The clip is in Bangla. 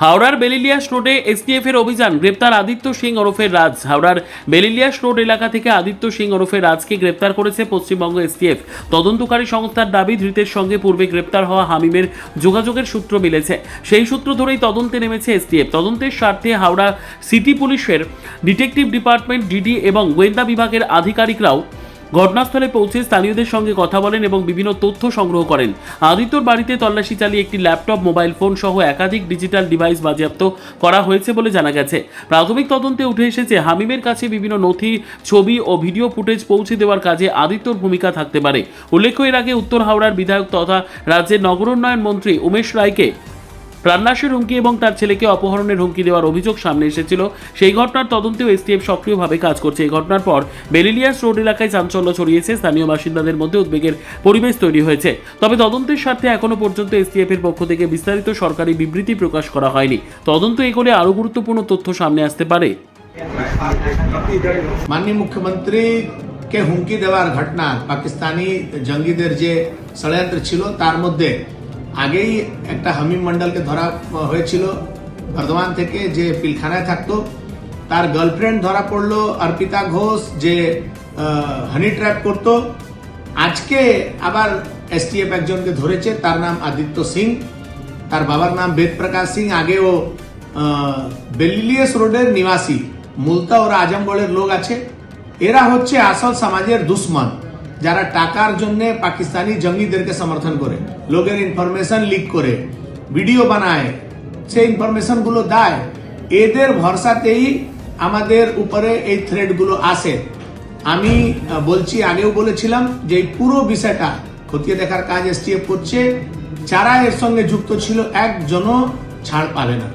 হাওড়ার বেলিলিয়াস রোডে এসটিএফ এর অভিযান, গ্রেপ্তার আদিত্য সিং ওরফে রাজ। হাওড়ার বেলিলিয়াস রোড এলাকা থেকে আদিত্য সিং ওরফে রাজকে গ্রেপ্তার করেছে পশ্চিমবঙ্গ এসটিএফ। তদন্তকারী সংস্থার দাবি, ধৃতের সঙ্গে পূর্বে গ্রেপ্তার হওয়া হামিমের যোগাযোগের সূত্র মিলেছে। সেই সূত্র ধরেই তদন্তে নেমেছে এসটিএফ। তদন্তের স্বার্থে হাওড়া সিটি পুলিশের ডিটেকটিভ ডিপার্টমেন্ট, ডিডি এবং গোয়েন্দা বিভাগের আধিকারিকরাও ঘটনাস্থলে পৌঁছে স্থানীয়দের সঙ্গে কথা বলেন এবং বিভিন্ন তথ্য সংগ্রহ করেন। আদিত্যর বাড়িতে তল্লাশি চালিয়ে একটি ল্যাপটপ, মোবাইল ফোন সহ একাধিক ডিজিটাল ডিভাইস বাজেয়াপ্ত করা হয়েছে বলে জানা গেছে। প্রাথমিক তদন্তে উঠে এসেছে, হামিমের কাছে বিভিন্ন নথি, ছবি ও ভিডিও ফুটেজ পৌঁছে দেওয়ার কাজে আদিত্যর ভূমিকা থাকতে পারে। উল্লেখ্য, এর আগে উত্তর হাওড়ার বিধায়ক তথা রাজ্যের নগরোন্নয়ন মন্ত্রী উমেশ রায়কে প্রাণনাশের হুমকি এবং তার ছেলেকে অপহরণের হুমকি দেওয়ার অভিযোগ সামনে এসেছিল। সেই ঘটনার তদন্তেও এসটিএফ সক্রিয়ভাবে কাজ করছে। এই ঘটনার পর বেলিলিয়াস রোড এলাকায় চাঞ্চল্য ছড়িয়েছে, স্থানীয় বাসিন্দাদের মধ্যে উদ্বেগের পরিবেশ তৈরি হয়েছে। তবে তদন্তের স্বার্থে এখনো পর্যন্ত এসটিএফ এর পক্ষ থেকে বিস্তারিত সরকারি বিবৃতি প্রকাশ করা হয়নি। তদন্ত এগোলে আরও গুরুত্বপূর্ণ তথ্য সামনে আসতে পারে। মাননীয় মুখ্যমন্ত্রী কে হুমকি দেওয়ার ঘটনা, পাকিস্তানি জঙ্গিদের যে ষড়যন্ত্র ছিল তার মধ্যে আগেই একটা হামিম মন্ডলকে ধরা হয়েছিল বর্ধমান থেকে, যে পিলখানায় থাকতো। তার গার্লফ্রেন্ড ধরা পড়লো অর্পিতা ঘোষ, যে হানি ট্র্যাপ করতো। আজকে আবার এসটিএফ একজনকে ধরেছে, তার নাম আদিত্য সিং, তার বাবার নাম বেদ প্রকাশ সিং। আগে ও বেলিলিয়াস রোডের নিবাসী, মূলতা ওরা আজমগড়ের লোক আছে। এরা হচ্ছে আসল সমাজের দুশ্মন, যারা টাকার জন্য পাকিস্তানি জঙ্গিদেরকে সমর্থন করে, লোকের ইনফরমেশন লিক করে, ভিডিও বানায়, সেই ইনফরমেশন গুলো দেয়। এদের ভরসাতেই আমাদের উপরে এই থ্রেড গুলো আসে। আমি বলছি, আগেও বলেছিলাম যে এই পুরো বিষয়টা খতিয়ে দেখার কাজ এসটিএফ করছে। যারা এর সঙ্গে যুক্ত ছিল একজনও ছাড় পাবে না।